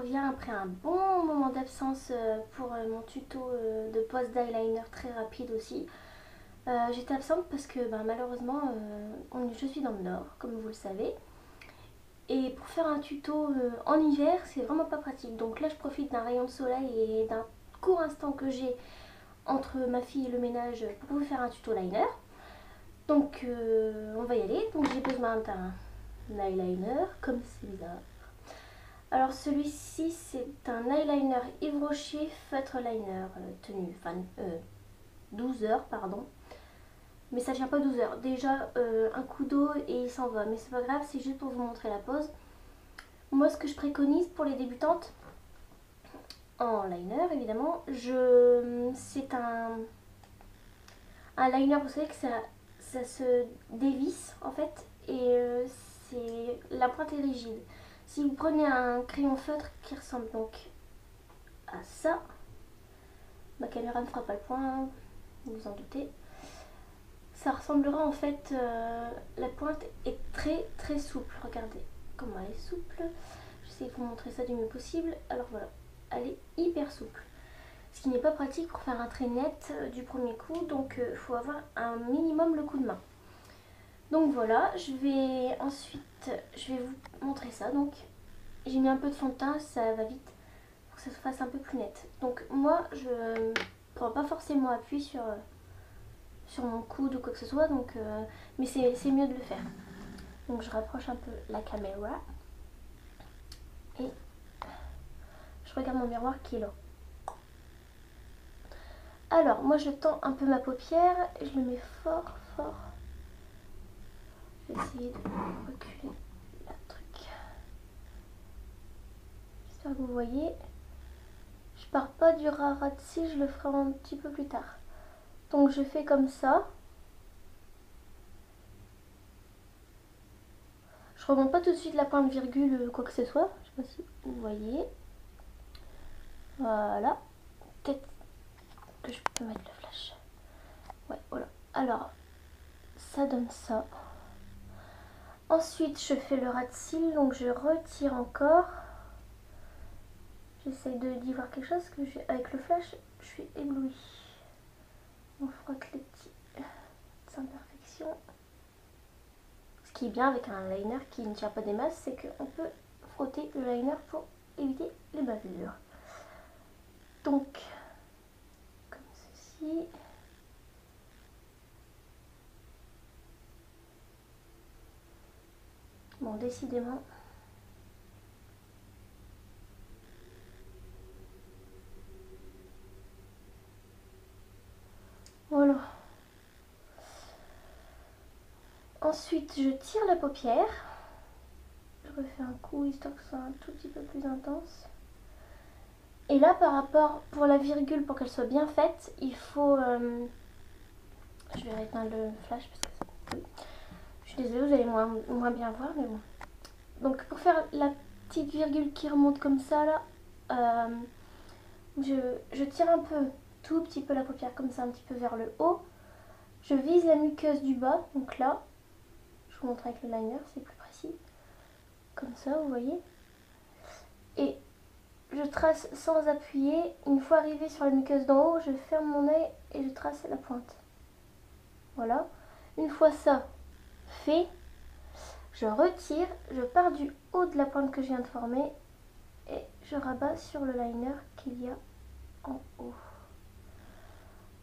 reviens après un bon moment d'absence pour mon tuto de pose d'eyeliner très rapide aussi. J'étais absente parce que malheureusement je suis dans le nord comme vous le savez. Et pour faire un tuto en hiver c'est vraiment pas pratique. Donc là je profite d'un rayon de soleil et d'un court instant que j'ai entre ma fille et le ménage pour vous faire un tuto liner. Donc on va y aller. Donc j'ai besoin d'un eyeliner comme c'est bizarre. Alors celui-ci c'est un eyeliner Yves Rocher feutre liner tenue 12 heures pardon. Mais ça tient pas 12 heures. Déjà un coup d'eau et il s'en va. Mais c'est pas grave, c'est juste pour vous montrer la pose. Moi ce que je préconise pour les débutantes en liner évidemment, c'est un liner, vous savez que ça se dévisse en fait et la pointe est rigide. Si vous prenez un crayon feutre qui ressemble donc à ça, ma caméra ne fera pas le point, vous vous en doutez, ça ressemblera en fait, la pointe est très très souple, regardez comment elle est souple, j'essaie de vous montrer ça du mieux possible, alors voilà, elle est hyper souple. Ce qui n'est pas pratique pour faire un trait net du premier coup, donc il faut avoir un minimum le coup de main. Donc voilà, je vais vous montrer ça. Donc j'ai mis un peu de fond de teint, ça va vite pour que ça se fasse un peu plus net. Donc moi je ne prends pas forcément appui sur mon coude ou quoi que ce soit, donc, mais c'est mieux de le faire. Donc je rapproche un peu la caméra et je regarde mon miroir qui est là. Alors moi je tends un peu ma paupière et je le mets fort fort. Je vais essayer de reculer le truc. J'espère que vous voyez. Je pars pas du rarazzi, je le ferai un petit peu plus tard. Donc je fais comme ça. Je remonte pas tout de suite la pointe virgule quoi que ce soit. Je sais pas si vous voyez. Voilà. Peut-être que je peux mettre le flash. Ouais, voilà. Alors, ça donne ça. Ensuite, je fais le ras de cils, donc je retire encore. J'essaye d'y voir quelque chose, parce que avec le flash, je suis éblouie. On frotte les petites imperfections. Ce qui est bien avec un liner qui ne tire pas des masses, c'est qu'on peut frotter le liner pour éviter les bavures. Donc, comme ceci. Bon, décidément. Voilà. Ensuite, je tire la paupière. Je refais un coup histoire que ce soit un tout petit peu plus intense. Et là, par rapport, pour la virgule, pour qu'elle soit bien faite, il faut... je vais éteindre le flash parce que... Oui. Je suis désolée, vous allez moins bien voir, mais bon. Donc, pour faire la petite virgule qui remonte comme ça, là, je tire un peu, tout petit peu la paupière comme ça, un petit peu vers le haut. Je vise la muqueuse du bas, donc là, je vous montre avec le liner, c'est plus précis. Comme ça, vous voyez. Et je trace sans appuyer. Une fois arrivé sur la muqueuse d'en haut, je ferme mon œil et je trace la pointe. Voilà. Une fois ça fait, je retire, je pars du haut de la pointe que je viens de former et je rabats sur le liner qu'il y a en haut.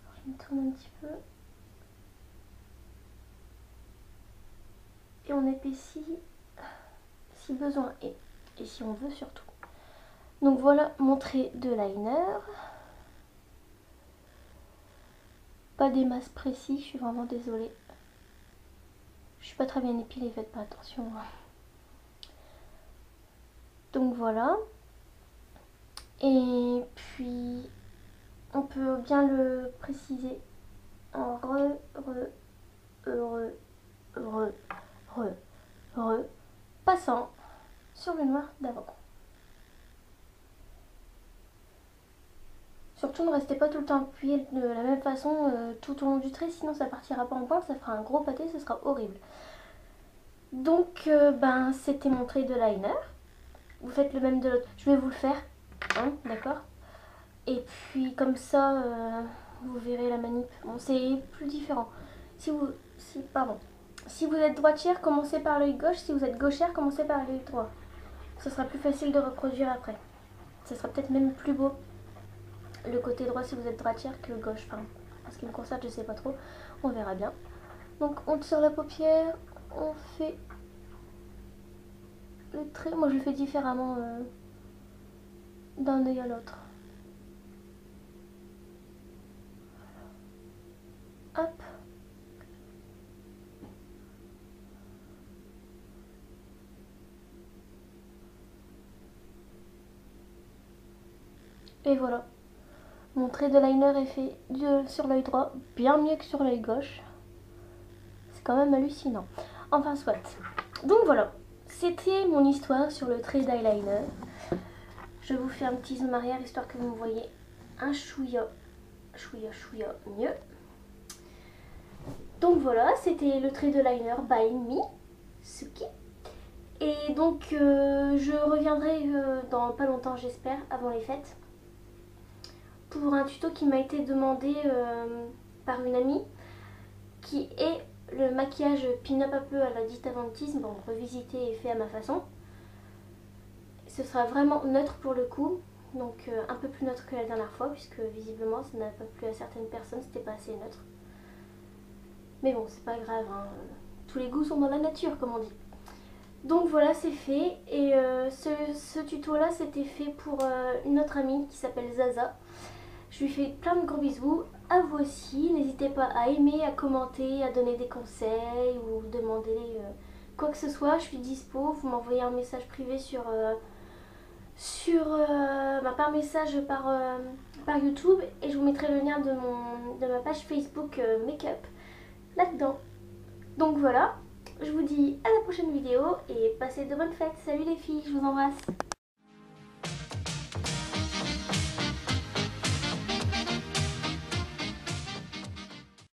Alors, je me tourne un petit peu. Et on épaissit si besoin et si on veut surtout. Donc voilà mon trait de liner. Pas des masses précis, je suis vraiment désolée. Je suis pas très bien épilée, faites pas attention. Donc voilà. Et puis on peut bien le préciser en passant sur le noir d'avant. Surtout ne restez pas tout le temps appuyé de la même façon tout au long du trait, sinon ça partira pas en pointe, ça fera un gros pâté, ce sera horrible. Donc c'était mon trait de liner. vous faites le même de l'autre. Je vais vous le faire, hein, d'accord? Et puis comme ça, vous verrez la manip. Bon, c'est plus différent. Si vous êtes droitière, commencez par l'œil gauche. Si vous êtes gauchère, commencez par l'œil droit. Ce sera plus facile de reproduire après. Ce sera peut-être même plus beau le côté droit si vous êtes droitière que gauche. Enfin, parce qu'il me concerne, je sais pas trop. On verra bien. Donc on tire la paupière, on fait le trait. Moi je le fais différemment d'un œil à l'autre. Hop. Et voilà. Mon trait de liner est fait sur l'œil droit, bien mieux que sur l'œil gauche. C'est quand même hallucinant. Enfin soit. Donc voilà. C'était mon histoire sur le trait d'eyeliner. Je vous fais un petit zoom arrière histoire que vous me voyez un chouïa mieux. Donc voilà, c'était le trait de liner by Mitsuki. Et donc je reviendrai dans pas longtemps j'espère, avant les fêtes, pour un tuto qui m'a été demandé par une amie, qui est le maquillage pin-up un peu à la Dita Von Teese, bon, revisité et fait à ma façon. Ce sera vraiment neutre pour le coup, donc un peu plus neutre que la dernière fois, puisque visiblement ça n'a pas plu à certaines personnes, c'était pas assez neutre. Mais bon, c'est pas grave, hein. Tous les goûts sont dans la nature, comme on dit. Donc voilà, c'est fait. Et ce tuto-là, c'était fait pour une autre amie qui s'appelle Zaza. Je lui fais plein de gros bisous. À vous aussi. N'hésitez pas à aimer, à commenter, à donner des conseils ou demander quoi que ce soit. Je suis dispo. Vous m'envoyez un message privé par message par YouTube. Et je vous mettrai le lien de ma page Facebook Make-up là-dedans. Donc voilà, je vous dis à la prochaine vidéo et passez de bonnes fêtes. Salut les filles, je vous embrasse.